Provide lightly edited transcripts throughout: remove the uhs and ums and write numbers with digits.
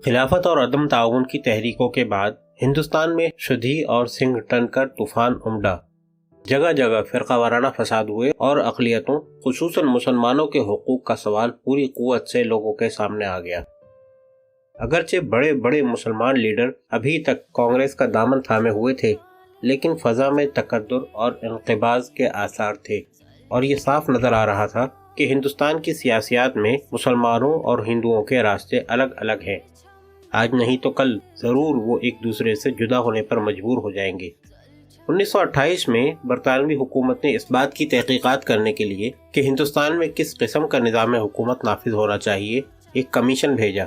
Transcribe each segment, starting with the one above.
خلافت اور عدم تعاون کی تحریکوں کے بعد ہندوستان میں شدھی اور سنگھ ٹن کر طوفان امڈا۔ جگہ جگہ فرقہ وارانہ فساد ہوئے اور اقلیتوں خصوصاً مسلمانوں کے حقوق کا سوال پوری قوت سے لوگوں کے سامنے آ گیا۔ اگرچہ بڑے بڑے مسلمان لیڈر ابھی تک کانگریس کا دامن تھامے ہوئے تھے، لیکن فضا میں تکدر اور انقباض کے آثار تھے، اور یہ صاف نظر آ رہا تھا کہ ہندوستان کی سیاسیات میں مسلمانوں اور ہندوؤں کے راستے الگ الگ ہیں۔ آج نہیں تو کل ضرور وہ ایک دوسرے سے جدا ہونے پر مجبور ہو جائیں گے۔ 1928 میں برطانوی حکومت نے اس بات کی تحقیقات کرنے کے لیے کہ ہندوستان میں کس قسم کا نظام حکومت نافذ ہونا چاہیے ایک کمیشن بھیجا،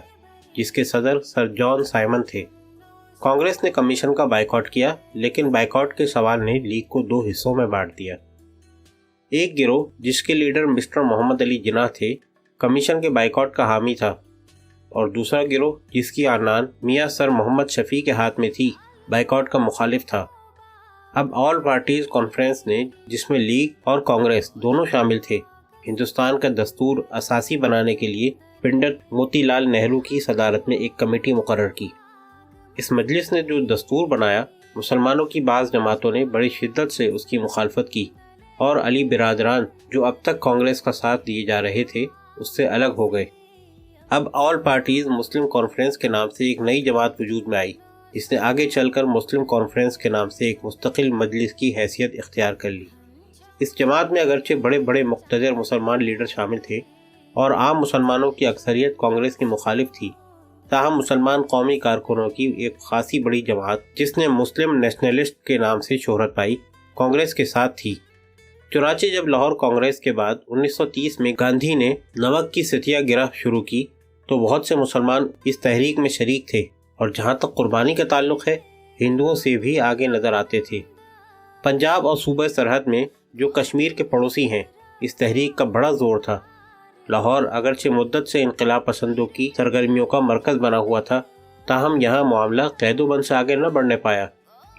جس کے صدر سر جان سائمن تھے۔ کانگریس نے کمیشن کا بائیکاٹ کیا، لیکن بائیکاٹ کے سوال نے لیگ کو دو حصوں میں بانٹ دیا۔ ایک گروہ جس کے لیڈر مسٹر محمد علی جناح تھے، کمیشن کے بائیکاٹ کا حامی تھا، اور دوسرا گروہ جس کی عنان میاں سر محمد شفیع کے ہاتھ میں تھی، بائیکاٹ کا مخالف تھا۔ اب آل پارٹیز کانفرنس نے، جس میں لیگ اور کانگریس دونوں شامل تھے، ہندوستان کا دستور اساسی بنانے کے لیے پنڈت موتی لال نہرو کی صدارت میں ایک کمیٹی مقرر کی۔ اس مجلس نے جو دستور بنایا، مسلمانوں کی بعض جماعتوں نے بڑی شدت سے اس کی مخالفت کی، اور علی برادران جو اب تک کانگریس کا ساتھ دیے جا رہے تھے اس سے الگ ہو گئے۔ اب آل پارٹیز مسلم کانفرنس کے نام سے ایک نئی جماعت وجود میں آئی، جس نے آگے چل کر مسلم کانفرنس کے نام سے ایک مستقل مجلس کی حیثیت اختیار کر لی۔ اس جماعت میں اگرچہ بڑے بڑے مقتدر مسلمان لیڈر شامل تھے اور عام مسلمانوں کی اکثریت کانگریس کی مخالف تھی، تاہم مسلمان قومی کارکنوں کی ایک خاصی بڑی جماعت، جس نے مسلم نیشنلسٹ کے نام سے شہرت پائی، کانگریس کے ساتھ تھی۔ چنانچہ جب لاہور کانگریس کے بعد 1930 میں گاندھی نے نمک کی ستیہ گرہ شروع کی تو بہت سے مسلمان اس تحریک میں شریک تھے، اور جہاں تک قربانی کا تعلق ہے، ہندوؤں سے بھی آگے نظر آتے تھے۔ پنجاب اور صوبہ سرحد میں جو کشمیر کے پڑوسی ہیں، اس تحریک کا بڑا زور تھا۔ لاہور اگرچہ مدت سے انقلاب پسندوں کی سرگرمیوں کا مرکز بنا ہوا تھا، تاہم یہاں معاملہ قید و بند سے آگے نہ بڑھنے پایا،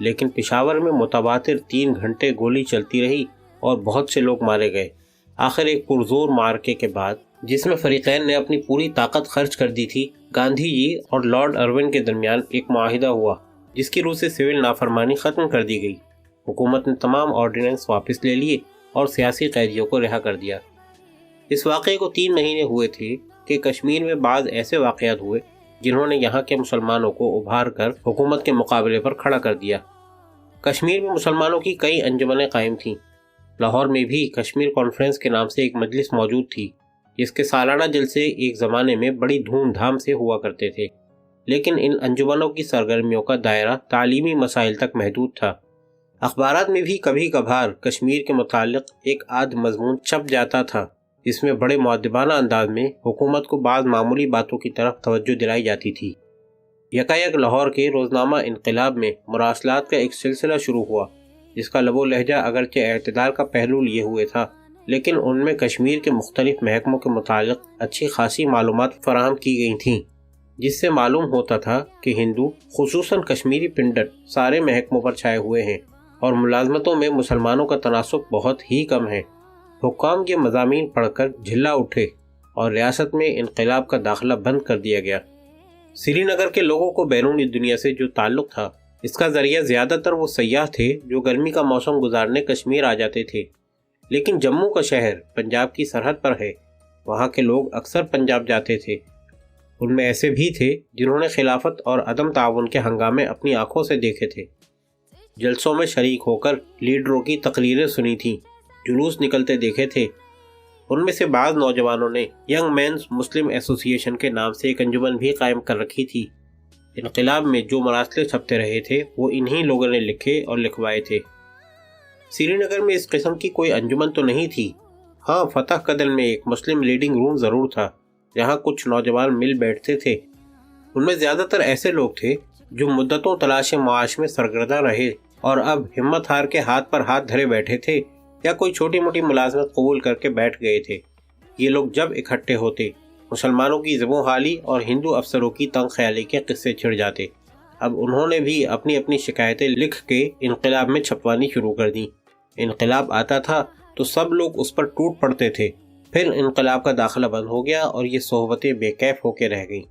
لیکن پشاور میں متواتر 3 گھنٹے گولی چلتی رہی اور بہت سے لوگ مارے گئے۔ آخر ایک پرزور معرکے کے بعد، جس میں فریقین نے اپنی پوری طاقت خرچ کر دی تھی، گاندھی جی اور لارڈ ارون کے درمیان ایک معاہدہ ہوا، جس کی روح سے سول نافرمانی ختم کر دی گئی۔ حکومت نے تمام آرڈیننس واپس لے لیے اور سیاسی قیدیوں کو رہا کر دیا۔ اس واقعے کو 3 مہینے ہوئے تھے کہ کشمیر میں بعض ایسے واقعات ہوئے جنہوں نے یہاں کے مسلمانوں کو ابھار کر حکومت کے مقابلے پر کھڑا کر دیا۔ کشمیر میں مسلمانوں کی کئی انجمنیں قائم تھیں۔ لاہور میں بھی کشمیر کانفرنس کے نام سے ایک مجلس موجود تھی، جس کے سالانہ جلسے ایک زمانے میں بڑی دھوم دھام سے ہوا کرتے تھے، لیکن ان انجمنوں کی سرگرمیوں کا دائرہ تعلیمی مسائل تک محدود تھا۔ اخبارات میں بھی کبھی کبھار کشمیر کے متعلق ایک آدھ مضمون چھپ جاتا تھا، جس میں بڑے مؤدبانہ انداز میں حکومت کو بعض معمولی باتوں کی طرف توجہ دلائی جاتی تھی۔ یکایک لاہور کے روزنامہ انقلاب میں مراسلات کا ایک سلسلہ شروع ہوا، جس کا لب و لہجہ اگرچہ اعتدال کا پہلو لیے ہوئے تھا، لیکن ان میں کشمیر کے مختلف محکموں کے متعلق اچھی خاصی معلومات فراہم کی گئی تھیں، جس سے معلوم ہوتا تھا کہ ہندو، خصوصاً کشمیری پنڈت، سارے محکموں پر چھائے ہوئے ہیں اور ملازمتوں میں مسلمانوں کا تناسب بہت ہی کم ہے۔ حکام یہ مضامین پڑھ کر جھلا اٹھے اور ریاست میں انقلاب کا داخلہ بند کر دیا گیا۔ سری نگر کے لوگوں کو بیرونی دنیا سے جو تعلق تھا، اس کا ذریعہ زیادہ تر وہ سیاح تھے جو گرمی کا موسم گزارنے کشمیر آ جاتے تھے، لیکن جموں کا شہر پنجاب کی سرحد پر ہے، وہاں کے لوگ اکثر پنجاب جاتے تھے۔ ان میں ایسے بھی تھے جنہوں نے خلافت اور عدم تعاون کے ہنگامے اپنی آنکھوں سے دیکھے تھے، جلسوں میں شریک ہو کر لیڈروں کی تقریریں سنی تھیں، جلوس نکلتے دیکھے تھے۔ ان میں سے بعض نوجوانوں نے ینگ مینز مسلم ایسوسی ایشن کے نام سے ایک انجمن بھی قائم کر رکھی تھی۔ انقلاب میں جو مراسلے چھپتے رہے تھے وہ انہی لوگوں نے لکھے اور لکھوائے تھے۔ سری نگر میں اس قسم کی کوئی انجمن تو نہیں تھی، ہاں فتح قدل میں ایک مسلم لیڈنگ روم ضرور تھا، جہاں کچھ نوجوان مل بیٹھتے تھے۔ ان میں زیادہ تر ایسے لوگ تھے جو مدتوں تلاش معاش میں سرگرداں رہے اور اب ہمت ہار کے ہاتھ پر ہاتھ دھرے بیٹھے تھے، یا کوئی چھوٹی موٹی ملازمت قبول کر کے بیٹھ گئے تھے۔ یہ لوگ جب اکٹھے ہوتے، مسلمانوں کی زبوں حالی اور ہندو افسروں کی تنگ خیالی کے قصے چھڑ جاتے۔ اب انہوں نے بھی اپنی اپنی شکایتیں لکھ کے انقلاب میں چھپوانی شروع کر دیں۔ انقلاب آتا تھا تو سب لوگ اس پر ٹوٹ پڑتے تھے، پھر انقلاب کا داخلہ بند ہو گیا اور یہ صحبتیں بے کیف ہو کے رہ گئیں۔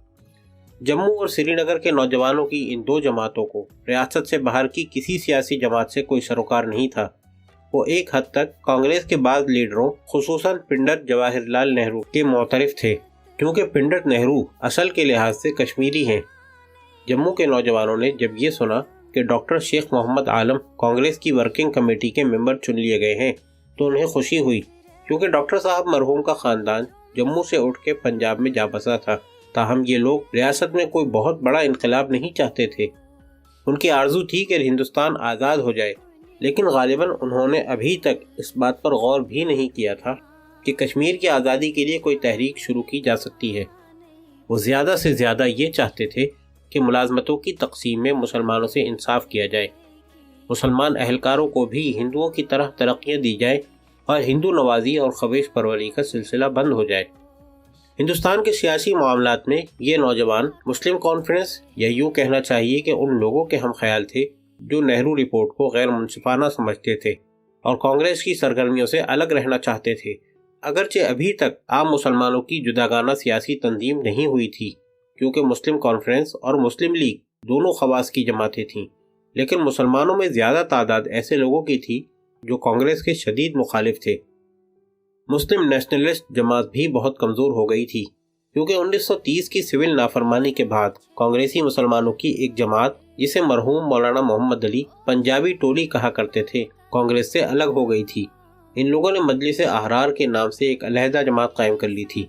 جموں اور سری نگر کے نوجوانوں کی ان دو جماعتوں کو ریاست سے باہر کی کسی سیاسی جماعت سے کوئی سروکار نہیں تھا۔ وہ ایک حد تک کانگریس کے بعض لیڈروں خصوصاً پنڈت جواہر لال نہرو کے معترف تھے، کیونکہ پنڈت نہرو اصل کے لحاظ سے کشمیری ہیں۔ جموں کے نوجوانوں نے جب یہ سنا کہ ڈاکٹر شیخ محمد عالم کانگریس کی ورکنگ کمیٹی کے ممبر چن لیے گئے ہیں تو انہیں خوشی ہوئی، کیونکہ ڈاکٹر صاحب مرحوم کا خاندان جموں سے اٹھ کے پنجاب میں جا بسا تھا۔ تاہم یہ لوگ ریاست میں کوئی بہت بڑا انقلاب نہیں چاہتے تھے۔ ان کی آرزو تھی کہ ہندوستان آزاد ہو جائے، لیکن غالباً انہوں نے ابھی تک اس بات پر غور بھی نہیں کیا تھا کہ کشمیر کی آزادی کے لیے کوئی تحریک شروع کی جا سکتی ہے۔ وہ زیادہ سے زیادہ یہ چاہتے تھے کہ ملازمتوں کی تقسیم میں مسلمانوں سے انصاف کیا جائے، مسلمان اہلکاروں کو بھی ہندوؤں کی طرح ترقیاں دی جائے اور ہندو نوازی اور خبیث پروری کا سلسلہ بند ہو جائے۔ ہندوستان کے سیاسی معاملات میں یہ نوجوان مسلم کانفرنس، یا یوں کہنا چاہیے کہ ان لوگوں کے ہم خیال تھے جو نہرو رپورٹ کو غیر منصفانہ سمجھتے تھے اور کانگریس کی سرگرمیوں سے الگ رہنا چاہتے تھے۔ اگرچہ ابھی تک عام مسلمانوں کی جداگانہ سیاسی تنظیم نہیں ہوئی تھی، کیونکہ مسلم کانفرنس اور مسلم لیگ دونوں خواص کی جماعتیں تھیں، لیکن مسلمانوں میں زیادہ تعداد ایسے لوگوں کی تھی جو کانگریس کے شدید مخالف تھے۔ مسلم نیشنلسٹ جماعت بھی بہت کمزور ہو گئی تھی، کیونکہ 1930 کی سول نافرمانی کے بعد کانگریسی مسلمانوں کی ایک جماعت، جسے مرحوم مولانا محمد علی پنجابی ٹولی کہا کرتے تھے، کانگریس سے الگ ہو گئی تھی۔ ان لوگوں نے مجلس احرار کے نام سے ایک علیحدہ جماعت قائم کر لی تھی۔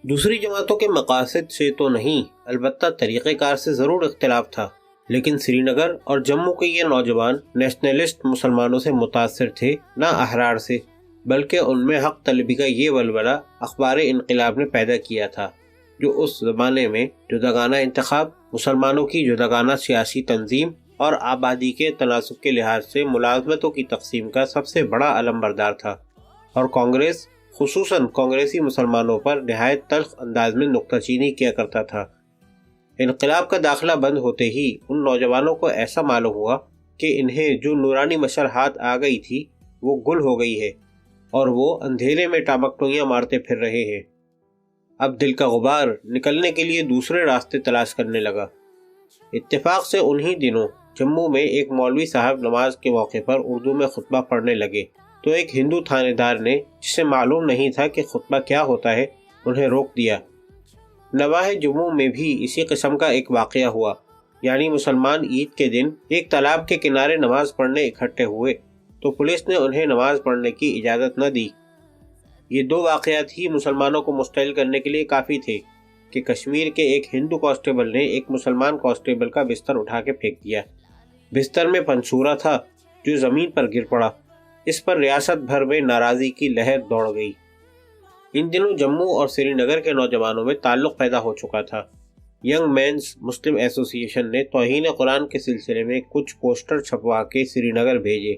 دوسری جماعتوں کے مقاصد سے تو نہیں، البتہ طریقہ کار سے ضرور اختلاف تھا، لیکن سری نگر اور جموں کے یہ نوجوان نیشنلسٹ مسلمانوں سے متاثر تھے، نہ احرار سے، بلکہ ان میں حق طلبی کا یہ ولولہ اخبار انقلاب نے پیدا کیا تھا، جو اس زمانے میں جداگانہ انتخاب، مسلمانوں کی جداگانہ سیاسی تنظیم اور آبادی کے تناسب کے لحاظ سے ملازمتوں کی تقسیم کا سب سے بڑا علم بردار تھا، اور کانگریس خصوصاً کانگریسی مسلمانوں پر نہایت تلخ انداز میں نکتہ چینی کیا کرتا تھا۔ انقلاب کا داخلہ بند ہوتے ہی ان نوجوانوں کو ایسا معلوم ہوا کہ انہیں جو نورانی مشر ہاتھ آ گئی تھی وہ گل ہو گئی ہے، اور وہ اندھیرے میں ٹامکٹوئیاں مارتے پھر رہے ہیں۔ اب دل کا غبار نکلنے کے لیے دوسرے راستے تلاش کرنے لگا۔ اتفاق سے انہی دنوں جموں میں ایک مولوی صاحب نماز کے موقع پر اردو میں خطبہ پڑھنے لگے تو ایک ہندو تھانے دار نے، جسے معلوم نہیں تھا کہ خطبہ کیا ہوتا ہے، انہیں روک دیا۔ نواح جموں میں بھی اسی قسم کا ایک واقعہ ہوا، یعنی مسلمان عید کے دن ایک تالاب کے کنارے نماز پڑھنے اکٹھے ہوئے تو پولیس نے انہیں نماز پڑھنے کی اجازت نہ دی۔ یہ دو واقعات ہی مسلمانوں کو مشتعل کرنے کے لیے کافی تھے کہ کشمیر کے ایک ہندو کانسٹیبل نے ایک مسلمان کانسٹیبل کا بستر اٹھا کے پھینک دیا۔ بستر میں پنسورا تھا جو زمین پر گر پڑا۔ اس پر ریاست بھر میں ناراضی کی لہر دوڑ گئی۔ ان دنوں جموں اور سری نگر کے نوجوانوں میں تعلق پیدا ہو چکا تھا۔ ینگ مینز مسلم ایسوسی ایشن نے توہین قرآن کے سلسلے میں کچھ پوسٹر چھپوا کے سری نگر بھیجے۔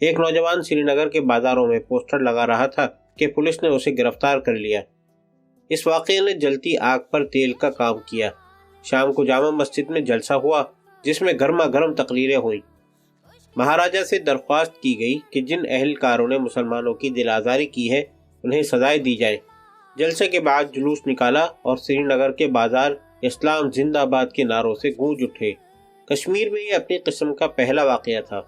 ایک نوجوان سری نگر کے بازاروں میں پوسٹر لگا رہا تھا کہ پولیس نے اسے گرفتار کر لیا۔ اس واقعے نے جلتی آگ پر تیل کا کام کیا۔ شام کو جامع مسجد میں جلسہ ہوا جس میں گرما گرم تقریریں ہوئیں۔ مہاراجہ سے درخواست کی گئی کہ جن اہلکاروں نے مسلمانوں کی دل آزاری کی ہے انہیں سزائیں دی جائیں۔ جلسے کے بعد جلوس نکالا اور سری نگر کے بازار اسلام زندہ باد کے نعروں سے گونج اٹھے۔ کشمیر میں یہ اپنی قسم کا پہلا واقعہ تھا۔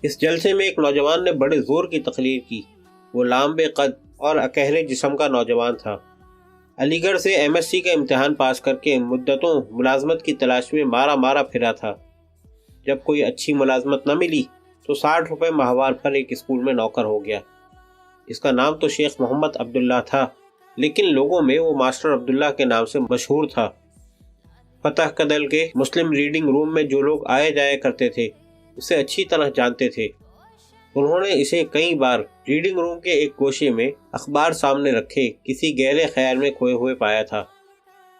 اس جلسے میں ایک نوجوان نے بڑے زور کی تقریر کی۔ وہ لامبے قد اور اکہرے جسم کا نوجوان تھا۔ علی گڑھ سے ایم ایس سی کا امتحان پاس کر کے مدتوں ملازمت کی تلاش میں مارا پھرا تھا۔ جب کوئی اچھی ملازمت نہ ملی تو 60 روپے ماہوار پر ایک اسکول میں نوکر ہو گیا۔ اس کا نام تو شیخ محمد عبداللہ تھا، لیکن لوگوں میں وہ ماسٹر عبداللہ کے نام سے مشہور تھا۔ فتح کدل کے مسلم ریڈنگ روم میں جو لوگ آئے جایا کرتے تھے اسے اچھی طرح جانتے تھے۔ انہوں نے اسے کئی بار ریڈنگ روم کے ایک گوشے میں اخبار سامنے رکھے کسی گہرے خیال میں کھوئے ہوئے پایا تھا۔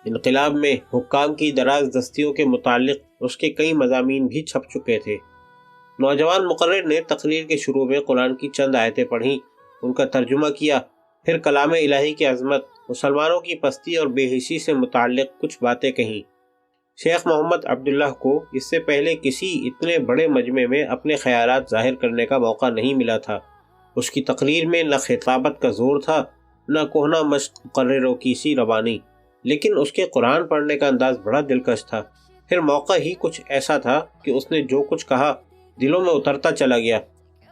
انقلاب میں حکام کی دراز دستیوں کے متعلق اس کے کئی مضامین بھی چھپ چکے تھے۔ نوجوان مقرر نے تقریر کے شروع میں قرآن کی چند آیتیں پڑھیں، ان کا ترجمہ کیا، پھر کلام الہی کی عظمت، مسلمانوں کی پستی اور بے حسی سے متعلق کچھ باتیں کہیں۔ شیخ محمد عبداللہ کو اس سے پہلے کسی اتنے بڑے مجمع میں اپنے خیالات ظاہر کرنے کا موقع نہیں ملا تھا۔ اس کی تقریر میں نہ خطابت کا زور تھا، نہ کہنہ مشق مقرروں کی سی روانی۔ لیکن اس کے قرآن پڑھنے کا انداز بڑا دلکش تھا۔ پھر موقع ہی کچھ ایسا تھا کہ اس نے جو کچھ کہا دلوں میں اترتا چلا گیا۔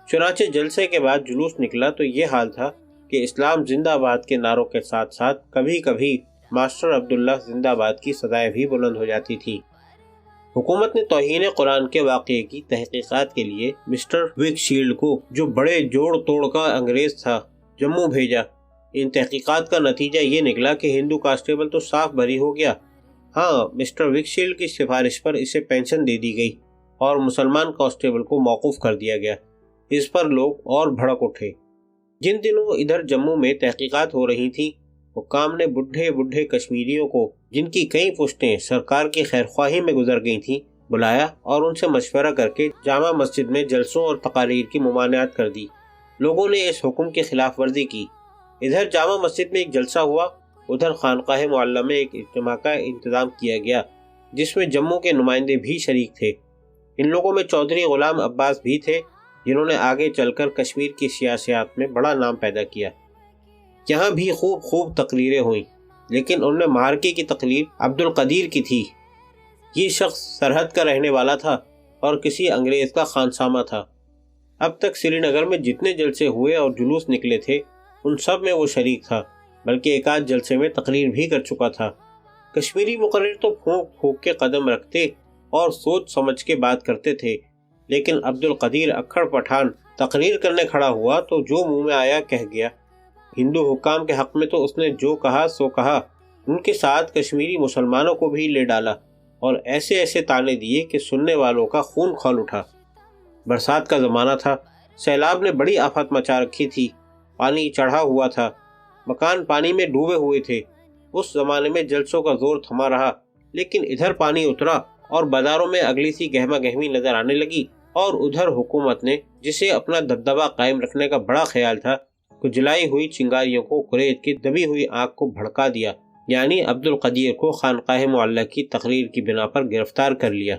چنانچہ جلسے کے بعد جلوس نکلا تو یہ حال تھا کہ اسلام زندہ آباد کے نعروں کے ساتھ ساتھ کبھی کبھی ماسٹر عبداللہ زندہ آباد کی صدائیں بھی بلند ہو جاتی تھی۔ حکومت نے توہین قرآن کے واقعے کی تحقیقات کے لیے مسٹر وک شیلڈ کو، جو بڑے جوڑ توڑ کا انگریز تھا، جموں بھیجا۔ ان تحقیقات کا نتیجہ یہ نکلا کہ ہندو کانسٹیبل تو صاف بری ہو گیا، ہاں مسٹر وک شیلڈ کی سفارش پر اسے پینشن دے دی گئی اور مسلمان کانسٹیبل کو موقوف کر دیا گیا۔ اس پر لوگ اور بھڑک اٹھے۔ جن دنوں ادھر جموں میں تحقیقات ہو رہی تھیں، حکام نے بڈھے بڈھے کشمیریوں کو، جن کی کئی پشتیں سرکار کی خیرخواہی میں گزر گئی تھیں، بلایا اور ان سے مشورہ کر کے جامع مسجد میں جلسوں اور تقاریر کی ممانعت کر دی۔ لوگوں نے اس حکم کی خلاف ورزی کی۔ ادھر جامع مسجد میں ایک جلسہ ہوا، ادھر خانقاہ معلیٰ میں ایک اجتماع کا انتظام کیا گیا جس میں جموں کے نمائندے بھی شریک تھے۔ ان لوگوں میں چودھری غلام عباس بھی تھے، جنہوں نے آگے چل کر کشمیر کی سیاسیات میں بڑا نام پیدا کیا۔ یہاں بھی خوب تقریریں ہوئیں، لیکن ان میں مہارکی کی تقریر عبد القدیر کی تھی۔ یہ شخص سرحد کا رہنے والا تھا اور کسی انگریز کا خانسامہ تھا۔ اب تک سری نگر میں جتنے جلسے ہوئے اور جلوس نکلے تھے ان سب میں وہ شریک تھا، بلکہ ایک آدھ جلسے میں تقریر بھی کر چکا تھا۔ کشمیری مقرر تو پھونک پھونک کے قدم رکھتے اور سوچ سمجھ کے بات کرتے تھے، لیکن عبد القدیر اکھڑ پٹھان تقریر کرنے کھڑا ہوا تو جو منہ میں آیا کہہ گیا۔ ہندو حکام کے حق میں تو اس نے جو کہا سو کہا، ان کے ساتھ کشمیری مسلمانوں کو بھی لے ڈالا اور ایسے ایسے تانے دیے کہ سننے والوں کا خون کھول اٹھا۔ برسات کا زمانہ تھا، سیلاب نے بڑی آفت مچا رکھی تھی، پانی چڑھا ہوا تھا، مکان پانی میں ڈوبے ہوئے تھے۔ اس زمانے میں جلسوں کا زور تھما رہا، لیکن ادھر پانی اترا اور بازاروں میں اگلی سی گہما گہمی نظر آنے لگی، اور ادھر حکومت نے، جسے اپنا دبدبہ قائم رکھنے کا بڑا خیال تھا، جلائی ہوئی چنگاریوں کو قریت کی دبی ہوئی آنکھ کو بھڑکا دیا، یعنی عبد القدیر کو خانقاہ معلیٰ کی تقریر کی بنا پر گرفتار کر لیا۔